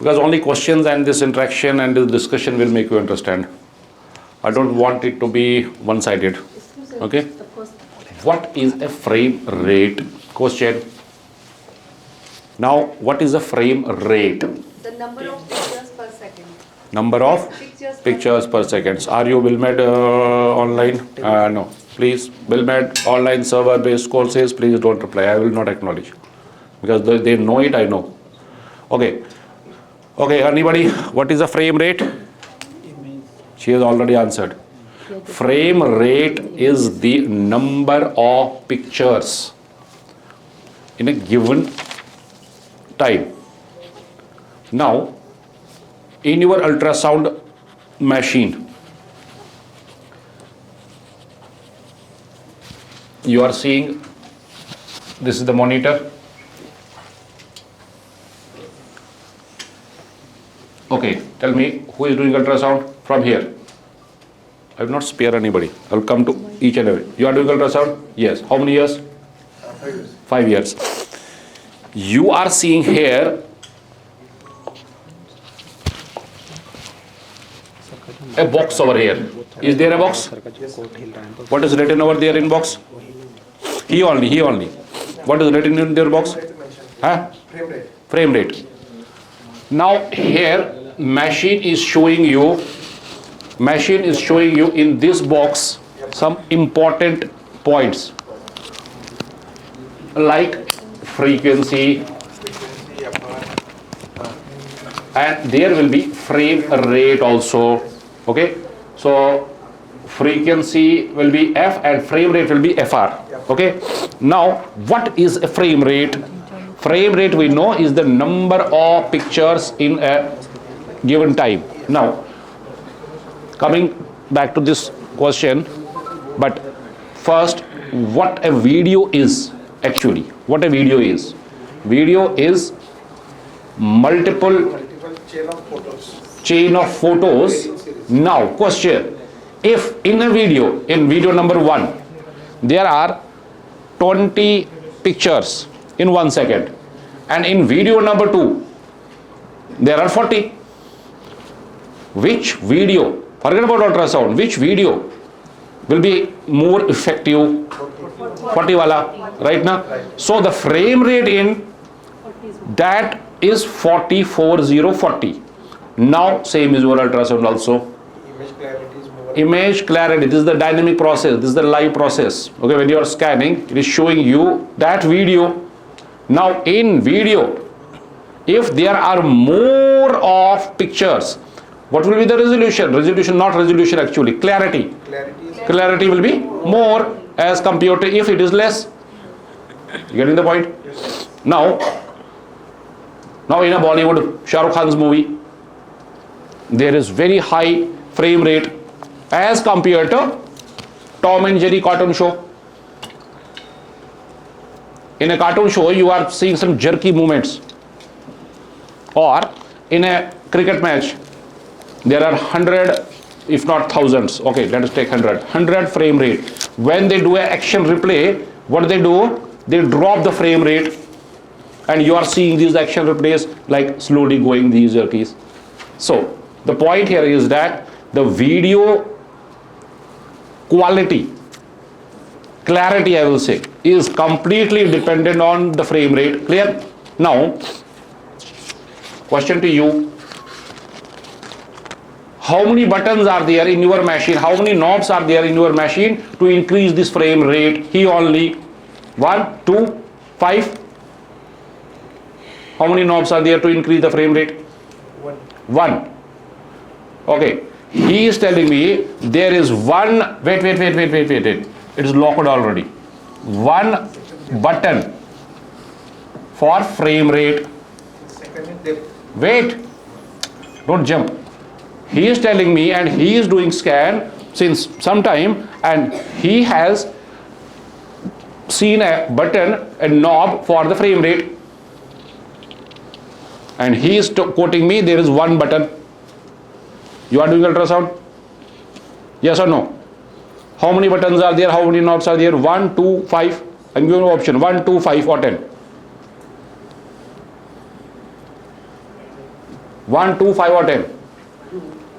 because only questions and this interaction and this discussion will make you understand. I don't want it to be one-sided. Okay? What is a frame rate? Question. Now, what is a frame rate? The number of pictures per second. Number of pictures per second. Are you Bilmed online? No. Please, Bilmed online server-based courses, please don't reply. I will not acknowledge. Because they know it, I know. Okay. Okay, anybody, what is a frame rate? She has already answered. Frame rate is the number of pictures in a given time. Now, in your ultrasound machine, you are seeing, this is the monitor. Okay, tell me, who is doing ultrasound from here? I will not spare anybody. I will come to each and every. You are doing ultrasound? Yes. How many years? 5 years. 5 years. You are seeing here a box over here. Is there a box? What is written over there in box? He only. What is written in their box? Huh? Frame rate. Frame rate. Now here machine is showing you in this box some important points like frequency, and there will be frame rate also. Okay, so frequency will be F and frame rate will be FR. Okay, now what is a frame rate? Frame rate we know is the number of pictures in a given time. Now, coming back to this question, but first, what a video is actually? What a video is? Video is multiple chain of photos. Now, question, if in a video, in video number 1, there are 20 pictures in 1 second, and in video number 2 there are 40. Which video, forget about ultrasound, which video will be more effective? 40 wala, right now. So the frame rate in that is 40. Now same is your ultrasound also. Image clarity is more. Image clarity, this is the dynamic process, this is the live process. Okay, when you are scanning, it is showing you that video. Now in video, if there are more of pictures, what will be the resolution? Resolution, not resolution actually, clarity. Clarity will be more as compared to if it is less. You getting the point? Yes. Now in a Bollywood, Shah Rukh Khan's movie, there is very high frame rate as compared to Tom and Jerry cartoon show. In a cartoon show, you are seeing some jerky movements. Or in a cricket match, there are 100, if not thousands. Okay, let us take 100 frame rate. When they do an action replay, what do? They drop the frame rate, and you are seeing these action replays like slowly going these jerkies. So the point here is that the video quality, clarity I will say, is completely dependent on the frame rate. Clear? Now, question to you. How many buttons are there in your machine? How many knobs are there in your machine to increase this frame rate? He only 1, 2, 5. How many knobs are there to increase the frame rate? 1. Okay. He is telling me there is one. Wait. It is locked already. One button for frame rate. Wait. Don't jump. He is telling me, and he is doing scan since some time, and he has seen a button, a knob for the frame rate, and he is quoting me there is one button. You are doing ultrasound? Yes or no? How many buttons are there? How many knobs are there? 1, 2, 5. I'm giving you option 1, 2, 5 or 10. 1, 2, 5 or 10?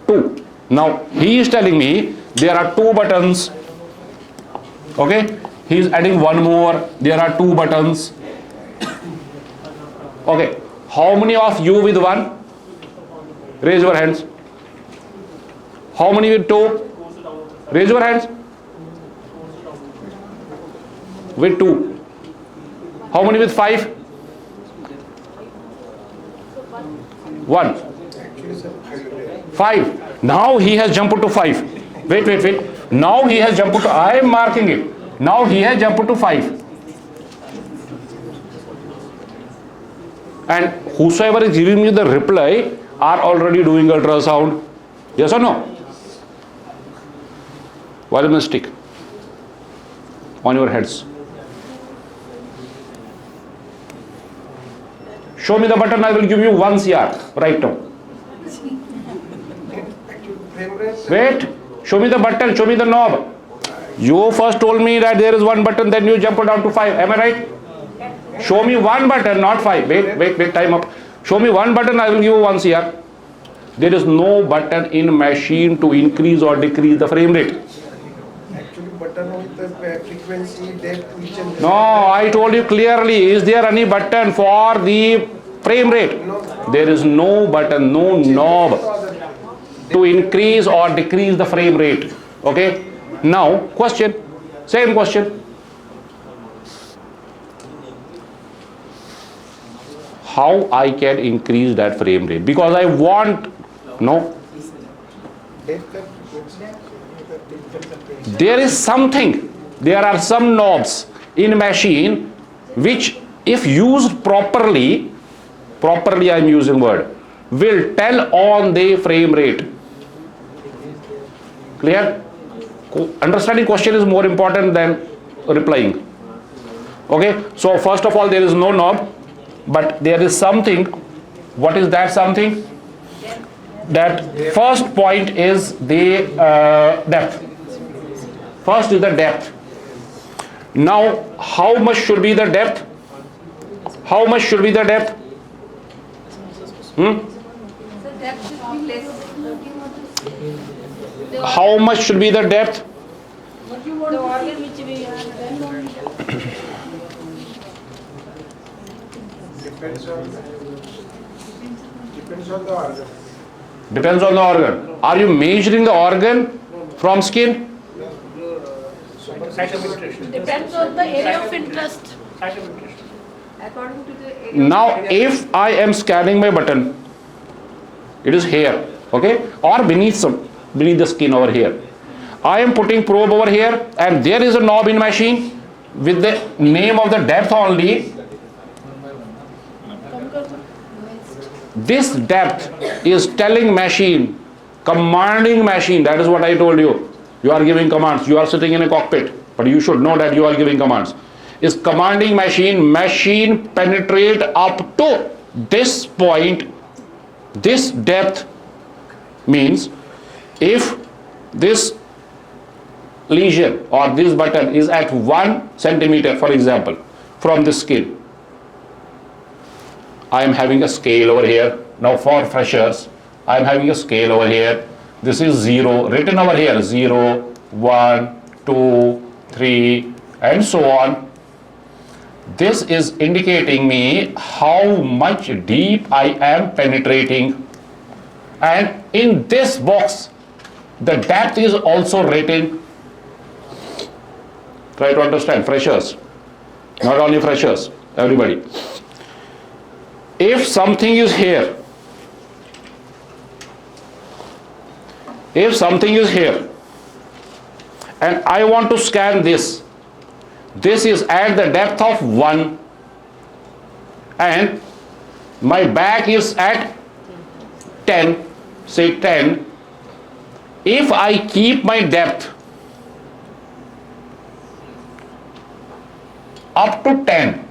2. Now he is telling me there are 2 buttons. Okay, he is adding one more. There are 2 buttons. Okay, how many of you with 1? Raise your hands. How many with 2? Raise your hands. With 2. How many with 5? 1. 5. Now he has jumped to 5. Wait. Now he has jumped to, I am marking it. Now he has jumped to 5. And whosoever is giving me the reply are already doing ultrasound. Yes or no? What is the mistake? On your heads. Show me the button, I will give you 1 CR right now. Wait, show me the button, show me the knob. You first told me that there is 1 button, then you jumped down to 5. Am I right? Show me 1 button, not 5. Wait, time up. Show me 1 button, I will give you 1 CR. There is no button in machine to increase or decrease the frame rate. Actually, button with the frequency, depth, each and No, I told you clearly, is there any button for the frame rate? There is no button, no knob to increase or decrease the frame rate. Okay? Now, question, same question. How I can increase that frame rate? Because I want, no. depth and frequency. There is something, there are some knobs in machine which if used properly I am using word, will tell on the frame rate. Clear? Understanding question is more important than replying. Okay, so first of all there is no knob, but there is something. What is that something? That first point is the depth. First is the depth. Now, how much should be the depth? How much should be the depth? So depth should be less. How much should be the depth? The organ which we are Depends on the organ. Depends on the organ. Are you measuring the organ from skin? Depends on the area of interest. according to the area. Now, if I am scanning my button, it is here, okay, or beneath the skin over here. I am putting probe over here, and there is a knob in machine with the name of the depth only. This depth is telling machine, commanding machine. That is what I told you. You are giving commands. You are sitting in a cockpit, but you should know that you are giving commands. Is commanding machine. Machine penetrate up to this point. This depth means if this lesion or this button is at 1 centimeter, for example, from the skin. I am having a scale over here. Now for freshers, I am having a scale over here. This is 0, written over here, 0, 1, 2, 3, and so on. This is indicating me how much deep I am penetrating. And in this box, the depth is also written. Try to understand, freshers, not only freshers, everybody. If something is here, and I want to scan this is at the depth of 1, and my back is at 10, say 10. If I keep my depth up to 10,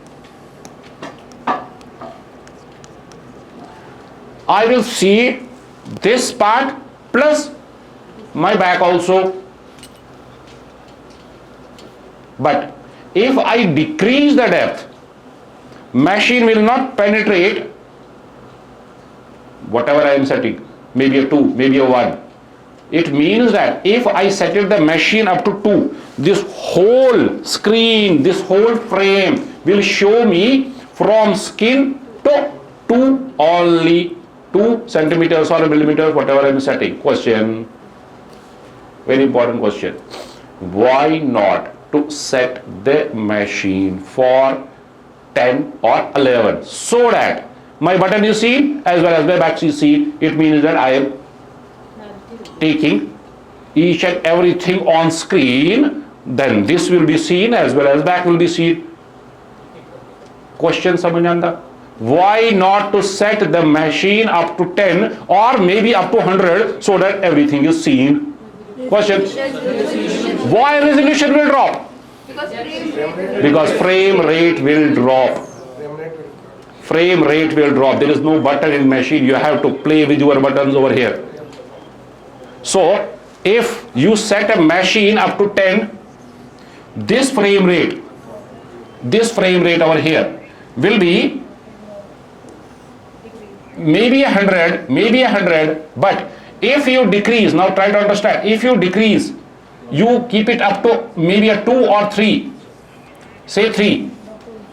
I will see this part plus my back also. But if I decrease the depth, machine will not penetrate whatever I am setting, maybe a 2, maybe a 1. It means that if I set it the machine up to 2, this whole screen, this whole frame will show me from skin to 2 only, 2 centimeters or millimeters, whatever I am setting. Question, very important question. Why not to set the machine for 10 or 11 so that my button is seen as well as my back is seen? It means that I am taking each and everything on screen, then this will be seen as well as back will be seen. Question samajh aanda? Why not to set the machine up to 10 or maybe up to 100 so that everything is seen? Question. Why resolution will drop? Because frame rate will drop. Frame rate will drop. There is no button in machine. You have to play with your buttons over here. So if you set a machine up to 10, this frame rate over here will be maybe 100, but if you decrease, now try to understand, if you decrease, you keep it up to maybe a 2 or 3, say 3,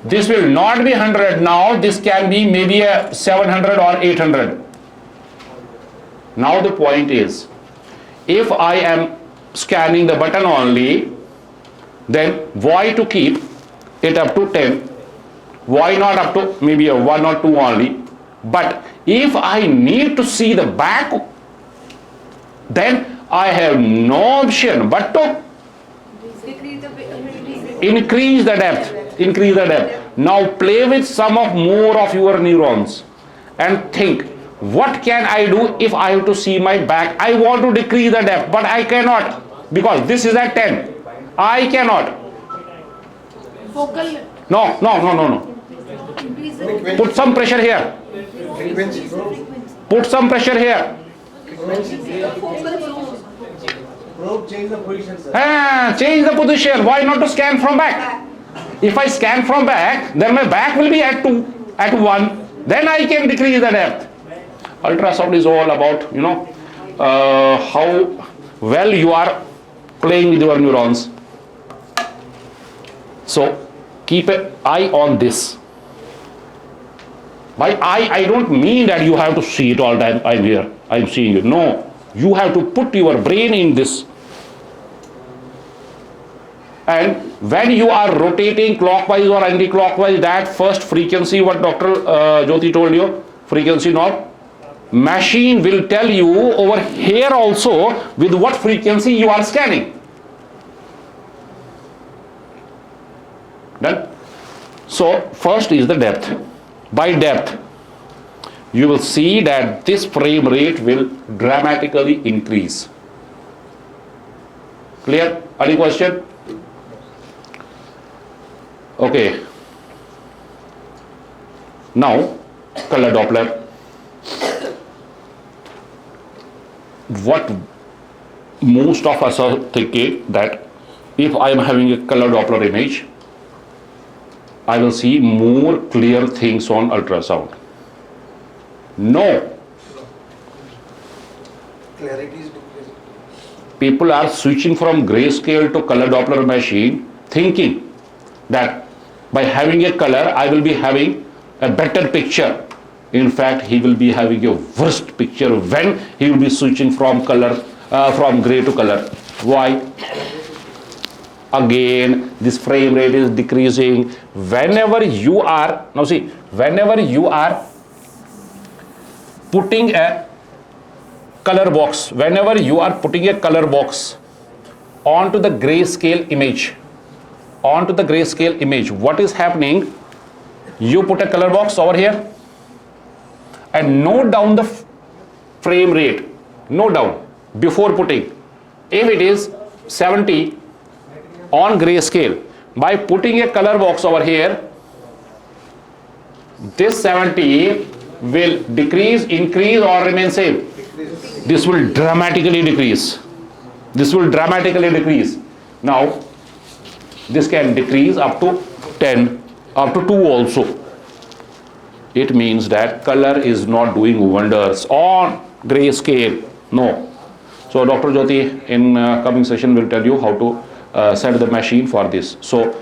this will not be 100 now, this can be maybe a 700 or 800. Now the point is, if I am scanning the button only, then why to keep it up to 10? Why not up to maybe a 1 or 2 only? But if I need to see the back, then I have no option but to increase the depth. Now play with some of more of your neurons and think, what can I do if I have to see my back? I want to decrease the depth, but I cannot because this is at 10. I cannot. Focal. No. Put some pressure here. Put some pressure here. Change the position, sir. Change the position. Why not to scan from back? If I scan from back, then my back will be at 2, at 1. Then I can decrease the depth. Ultrasound is all about, how well you are playing with your neurons. So keep an eye on this. By eye, I don't mean that you have to see it all the time. I'm here, I'm seeing it. No, you have to put your brain in this. And when you are rotating clockwise or anti-clockwise, that first frequency, what Dr. Jyoti told you, frequency knob, machine will tell you over here also with what frequency you are scanning. Done? So first is the depth. By depth, you will see that this frame rate will dramatically increase. Clear? Any question? Okay. Now, color Doppler. What most of us are thinking that if I am having a color Doppler image, I will see more clear things on ultrasound. No. Clarity is decreasing. People are switching from grayscale to color Doppler machine, thinking that by having a color, I will be having a better picture. In fact, he will be having a worst picture when he will be switching from color, from gray to color. Why? Again, this frame rate is decreasing. Whenever you are, now see, whenever you are putting a color box, onto the grayscale image, what is happening? You put a color box over here and note down the frame rate. Note down before putting. If it is 70 on grayscale, by putting a color box over here, this 70 will decrease, increase, or remain same. This will dramatically decrease. Now this can decrease up to 10, up to 2 also. it means that color is not doing wonders on grayscale. No. So Dr. Jyoti in coming session will tell you how to set the machine for this. So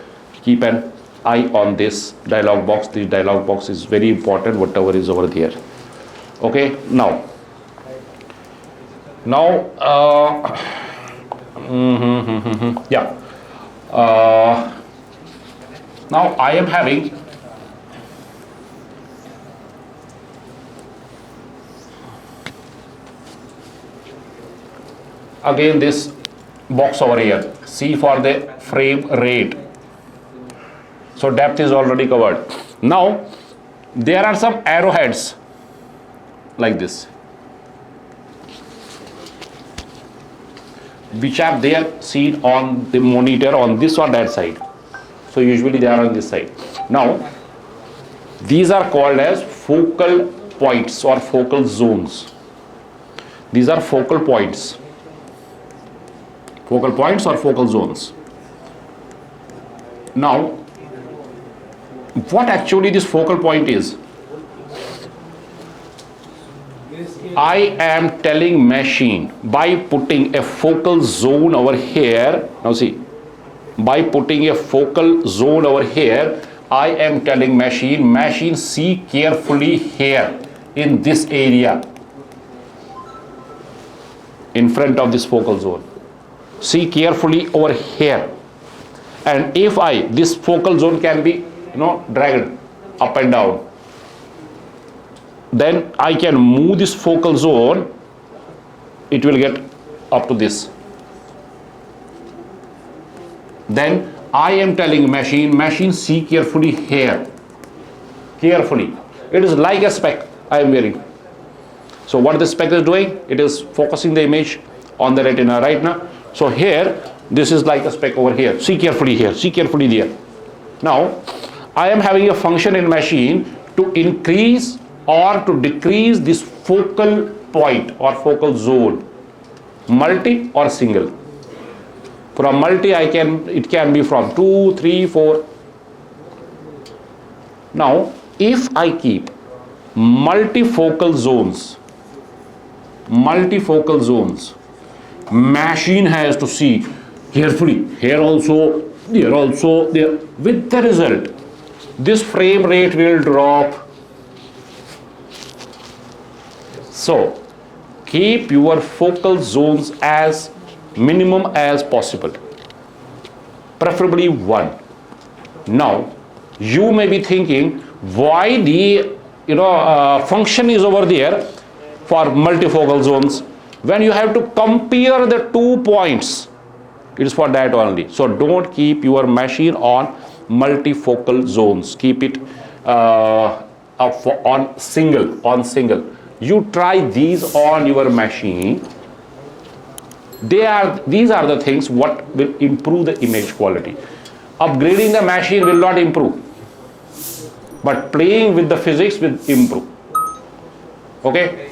keep an eye on this dialog box. This dialog box is very important, whatever is over there. Okay, now yeah. Now I am having again this box over here. C for the frame rate. So depth is already covered. Now there are some arrowheads like this, which are there seen on the monitor on this or that side. So usually they are on this side. Now these are called as focal points or focal zones. These are focal points. Focal points or focal zones. Now what actually this focal point is? I am telling machine by putting a focal zone over here. Now see, by putting a focal zone over here, I am telling machine see carefully here in this area in front of this focal zone. See carefully over here. And if this focal zone can be dragged up and down, then I can move this focal zone, it will get up to this. Then I am telling machine see carefully here. Carefully. It is like a spec I am wearing. So what the spec is doing? It is focusing the image on the retina right now. So here, this is like a spec over here. See carefully here, see carefully there. Now, I am having a function in machine to increase or to decrease this focal point or focal zone, multi or single. From multi, it can be from 2, 3, 4. Now, if I keep multifocal zones, machine has to see carefully here also, there also, there. With the result, this frame rate will drop. So keep your focal zones as minimum as possible, preferably 1. Now you may be thinking why the function is over there for multifocal zones when you have to compare the 2 points. It is for that only. So don't keep your machine on multifocal zones. Keep it on single. You try these on your machine. These are the things what will improve the image quality. Upgrading the machine will not improve, but playing with the physics will improve. Okay.